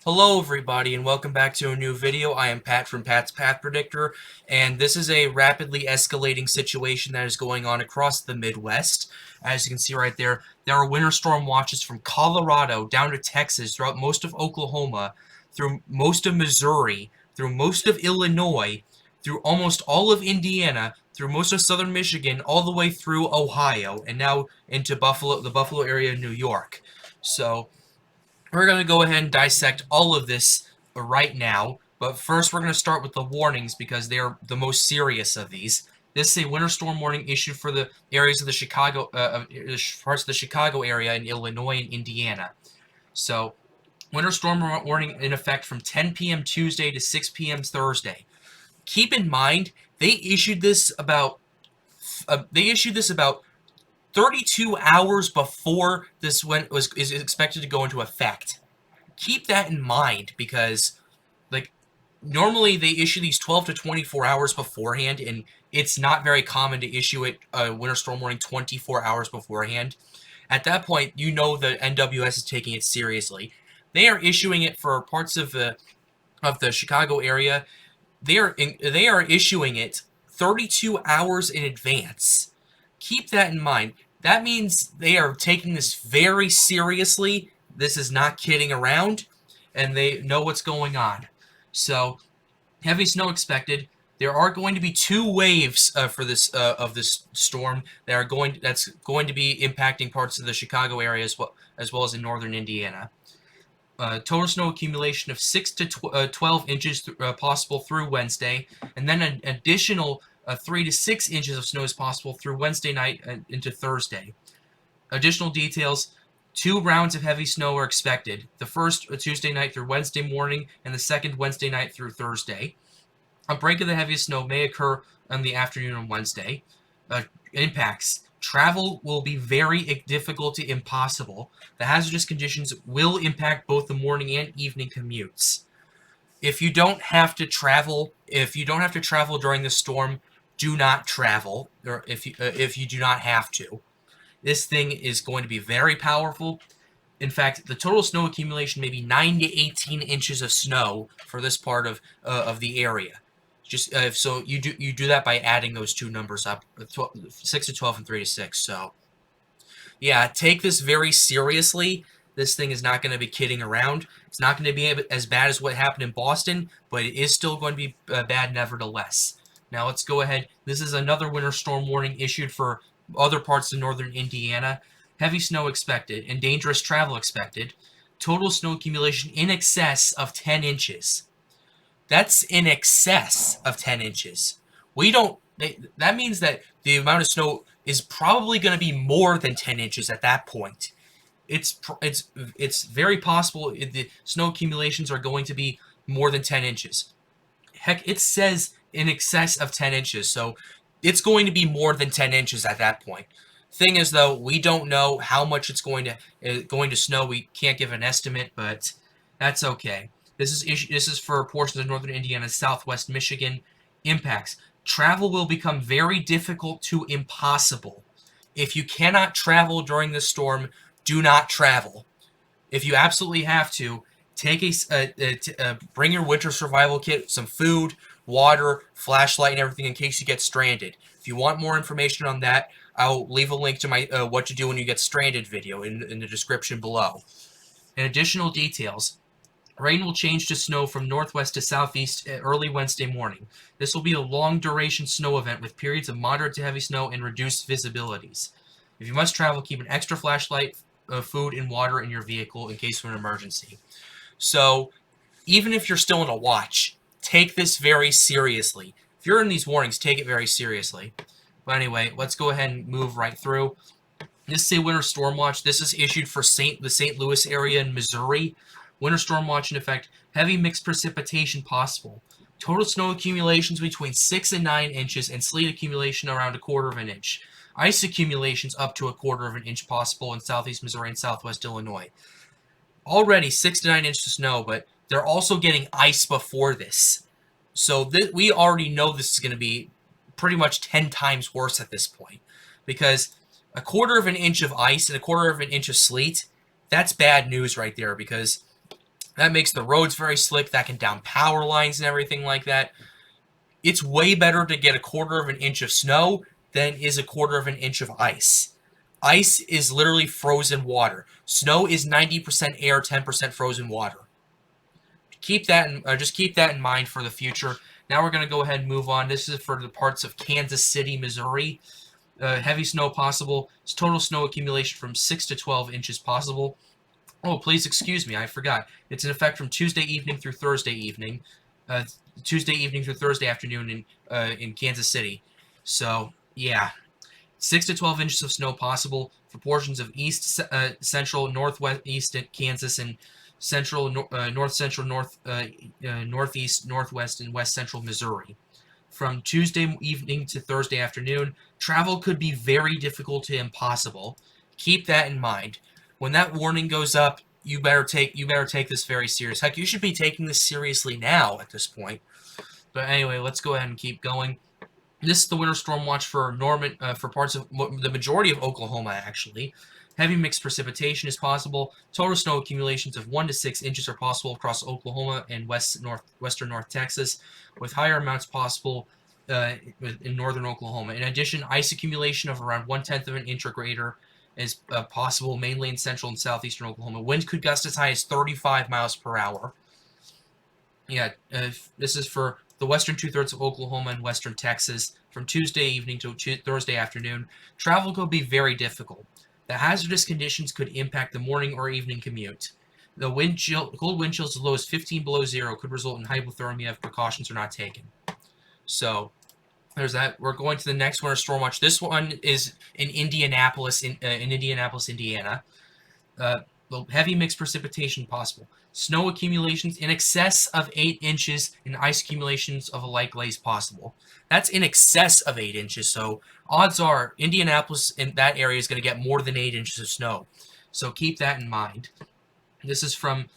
Hello everybody and welcome back to a new video. I am Pat from Pat's Path Predictor, and this is a rapidly escalating situation that is going on across the Midwest. As you can see right there, there are winter storm watches from Colorado down to Texas, throughout most of Oklahoma, through most of Missouri, through most of Illinois, through almost all of Indiana, through most of southern Michigan, all the way through Ohio, and now into the Buffalo area of New York. So we're going to go ahead and dissect all of this right now, but first we're going to start with the warnings because they are the most serious of these. This is a winter storm warning issued for the areas of the parts of the Chicago area in Illinois and Indiana. So, winter storm warning in effect from 10 p.m. Tuesday to 6 p.m. Thursday. Keep in mind, they issued this about 32 hours before this is expected to go into effect. Keep that in mind because, like, normally they issue these 12 to 24 hours beforehand, and it's not very common to issue a winter storm warning 24 hours beforehand. At that point, you know the NWS is taking it seriously. They are issuing it for parts of the Chicago area. They are issuing it 32 hours in advance. Keep that in mind. That means they are taking this very seriously. This is not kidding around, and they know what's going on. So, heavy snow expected. There are going to be two waves for this of this storm that's going to be impacting parts of the Chicago area as well as in northern Indiana. Total snow accumulation of 6 to 12 inches possible through Wednesday, and then an additional 3 to 6 inches of snow is possible through Wednesday night into Thursday. Additional details: 2 rounds of heavy snow are expected. The first Tuesday night through Wednesday morning, and the second Wednesday night through Thursday. A break of the heaviest snow may occur in the afternoon on Wednesday. Impacts: travel will be very difficult to impossible. The hazardous conditions will impact both the morning and evening commutes. If you don't have to travel during the storm, do not travel, or if you do not have to. This thing is going to be very powerful. In fact, the total snow accumulation may be 9 to 18 inches of snow for this part of the area. Just so you do that by adding those two numbers up, 6 to 12 and 3 to 6. So, yeah, take this very seriously. This thing is not going to be kidding around. It's not going to be as bad as what happened in Boston, but it is still going to be bad nevertheless. Now let's go ahead. This is another winter storm warning issued for other parts of northern Indiana. Heavy snow expected and dangerous travel expected. Total snow accumulation in excess of 10 inches. That's in excess of 10 inches. That means that the amount of snow is probably going to be more than 10 inches at that point. It's very possible the snow accumulations are going to be more than 10 inches. Heck, it says in excess of 10 inches, so it's going to be more than 10 inches at that point. Thing is, though, we don't know how much it's going to snow. We can't give an estimate, but that's okay. This is for portions of northern Indiana, southwest Michigan. Impacts: travel will become very difficult to impossible. If you cannot travel during the storm, do not travel. If you absolutely have to, bring your winter survival kit, some food, water, flashlight, and everything in case you get stranded. If you want more information on that, I'll leave a link to my what to do when you get stranded video in the description below. And additional details: rain will change to snow from northwest to southeast early Wednesday morning. This will be a long-duration snow event with periods of moderate to heavy snow and reduced visibilities. If you must travel, keep an extra flashlight, food, and water in your vehicle in case of an emergency. So, even if you're still in a watch, take this very seriously. If you're in these warnings, take it very seriously. But anyway, let's go ahead and move right through. This is a winter storm watch. This is issued for the St. Louis area in Missouri. Winter storm watch in effect. Heavy mixed precipitation possible. Total snow accumulations between 6 and 9 inches, and sleet accumulation around 1/4 of an inch. Ice accumulations up to 1/4 of an inch possible in southeast Missouri and southwest Illinois. Already 6 to 9 inches of snow, but they're also getting ice before this. So we already know this is going to be pretty much 10 times worse at this point, because 1/4 of an inch of ice and 1/4 of an inch of sleet, that's bad news right there, because That makes the roads very slick. That can down power lines and everything like that. It's way better to get a 1/4 of an inch of snow than is a 1/4 of an inch of ice. Ice is literally frozen water. Snow is 90% air, 10% frozen water. Keep that in, just keep that in mind for the future. Now we're going to go ahead and move on. This is for the parts of Kansas City, Missouri. Heavy snow possible. Total snow accumulation from 6 to 12 inches possible. Oh, please excuse me, I forgot. It's in effect from Tuesday evening through Thursday evening. Tuesday evening through Thursday afternoon in Kansas City. So, yeah. 6 to 12 inches of snow possible for portions of east, central, northwest, east Kansas, and central, north central, northeast, northwest, and west central Missouri. From Tuesday evening to Thursday afternoon, travel could be very difficult to impossible. Keep that in mind. When that warning goes up, you better take this very serious. Heck, you should be taking this seriously now at this point. But anyway, let's go ahead and keep going. This is the winter storm watch for for parts of the majority of Oklahoma, actually. Heavy mixed precipitation is possible. Total snow accumulations of 1 to 6 inches are possible across Oklahoma and western North Texas, with higher amounts possible in northern Oklahoma. In addition, ice accumulation of around 1/10 of an inch or greater is possible mainly in central and southeastern Oklahoma. Winds could gust as high as 35 miles per hour. Yeah, this is for the western 2/3 of Oklahoma and western Texas from Tuesday evening to Thursday afternoon. Travel could be very difficult. The hazardous conditions could impact the morning or evening commute. The cold wind chills as low as 15 below zero could result in hypothermia if precautions are not taken. So, there's that. We're going to the next winter storm watch. This one is in Indianapolis, Indiana. Heavy mixed precipitation possible. Snow accumulations in excess of 8 inches and ice accumulations of a light glaze possible. That's in excess of 8 inches, so odds are Indianapolis in that area is going to get more than 8 inches of snow. So keep that in mind. This is from,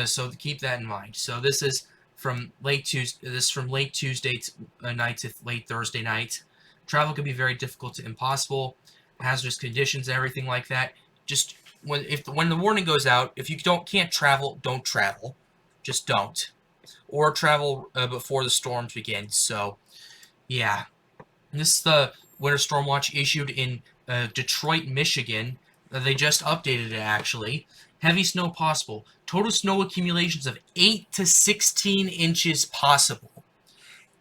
so keep that in mind. So this is from late Tuesday night to late Thursday night. Travel could be very difficult to impossible. Hazardous conditions, everything like that. Just when the warning goes out, if you can't travel, don't travel. Just don't. Or travel before the storms begin. So, yeah. This is the winter storm watch issued in Detroit, Michigan. They just updated it, actually. Heavy snow possible. Total snow accumulations of 8 to 16 inches possible.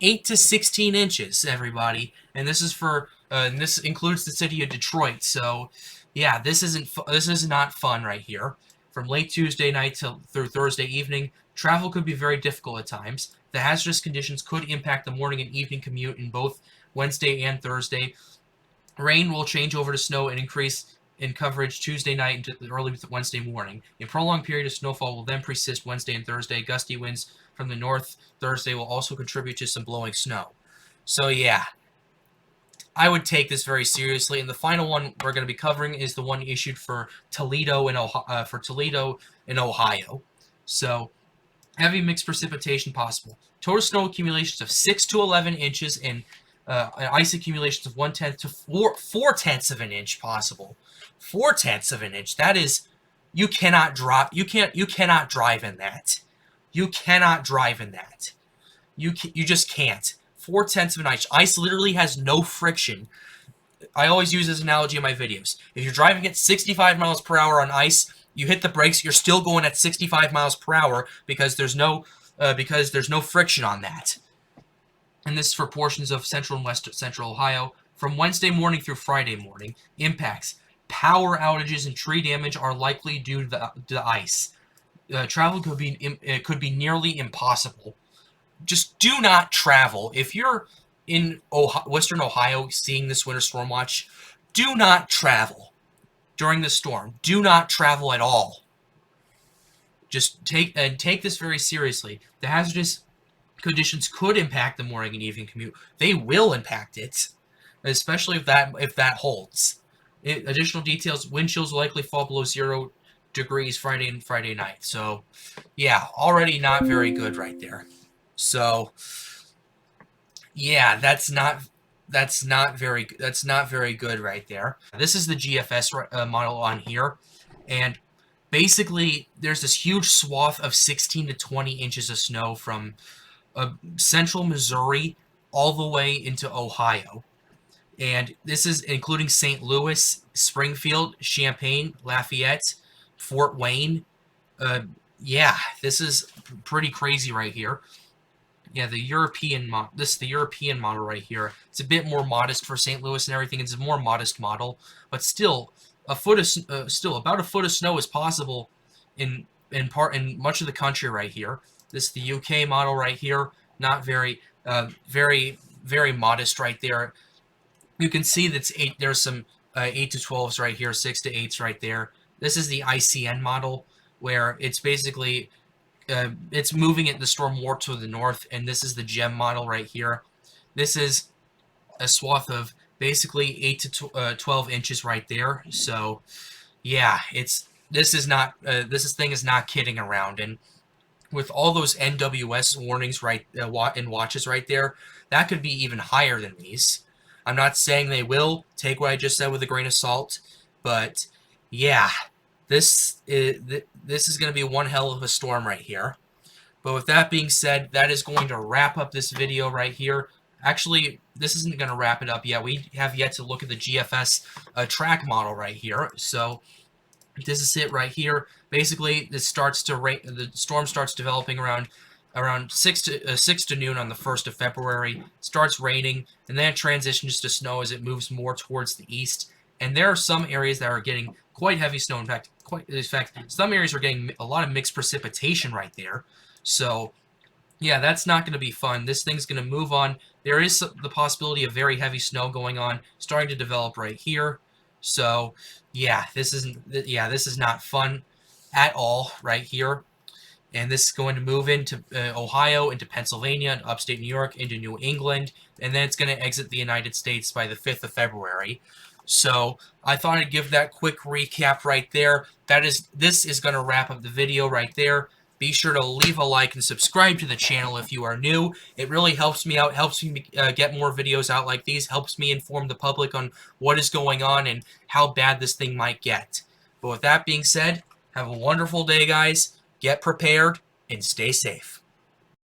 8 to 16 inches, everybody. And this is for this includes the city of Detroit. So, yeah, this is not fun right here. From late Tuesday night through Thursday evening, travel could be very difficult at times. The hazardous conditions could impact the morning and evening commute in both Wednesday and Thursday. Rain will change over to snow and increase in coverage Tuesday night into the early Wednesday morning. A prolonged period of snowfall will then persist Wednesday and Thursday. Gusty winds from the north Thursday will also contribute to some blowing snow. So, yeah. I would take this very seriously, and the final one we're going to be covering is the one issued for Toledo in Ohio. So, heavy mixed precipitation possible. Total snow accumulations of 6 to 11 inches and ice accumulations of 1/10 to 4/10 of an inch possible. 4/10 of an inch. That is, you cannot drive in that. You cannot drive in that. You just can't. 4/10 of an inch. Ice literally has no friction. I always use this analogy in my videos. If you're driving at 65 miles per hour on ice, you hit the brakes, you're still going at 65 miles per hour because there's no friction on that. And this is for portions of central and west central Ohio. From Wednesday morning through Friday morning, impacts. Power outages and tree damage are likely due to the ice. Travel could be nearly impossible. Just do not travel. If you're in Western Ohio seeing this winter storm watch, do not travel during the storm. Do not travel at all. Just take this very seriously. The hazardous conditions could impact the morning and evening commute. They will impact it, especially if that holds. Additional details: wind chills will likely fall below 0 degrees Friday and Friday night. So, yeah, already not very good right there. So, yeah, that's not very good right there. This is the GFS model on here, and basically, there's this huge swath of 16 to 20 inches of snow from central Missouri all the way into Ohio. And this is including St. Louis, Springfield, Champaign, Lafayette, Fort Wayne. Uh, yeah, this is pretty crazy right here. Yeah, the European this is the European model right here. It's a bit more modest for St. Louis and everything. It's a more modest model, but still, still about a foot of snow is possible in much of the country right here. This is the UK model right here. Not very, very modest right there. You can see that's eight. There's some 8 to 12s right here, 6 to 8s right there. This is the ICN model, where it's basically it's moving the storm more to the north, and this is the GEM model right here. This is a swath of basically 8 to 12 inches right there. So, yeah, this thing is not kidding around, and with all those NWS warnings right and watches right there, that could be even higher than these. I'm not saying they will. Take what I just said with a grain of salt, but yeah, this is going to be one hell of a storm right here. But with that being said, that is going to wrap up this video right here. Actually, this isn't going to wrap it up yet. We have yet to look at the Gfs track model right here. So this is it right here. Basically, this starts to the storm starts developing around 6 to noon on the 1st of February. Starts raining, and then it transitions to snow as it moves more towards the east. And there are some areas that are getting quite heavy snow. In fact, some areas are getting a lot of mixed precipitation right there. So, yeah, that's not going to be fun. This thing's going to move on. There is the possibility of very heavy snow going on, starting to develop right here. So, yeah, this is not fun at all right here. And this is going to move into Ohio, into Pennsylvania, into upstate New York, into New England, and then it's going to exit the United States by the 5th of February. So I thought I'd give that quick recap right there. This is going to wrap up the video right there. Be sure to leave a like and subscribe to the channel if you are new. It really helps me out, helps me get more videos out like these, helps me inform the public on what is going on and how bad this thing might get. But with that being said, have a wonderful day, guys. Get prepared and stay safe.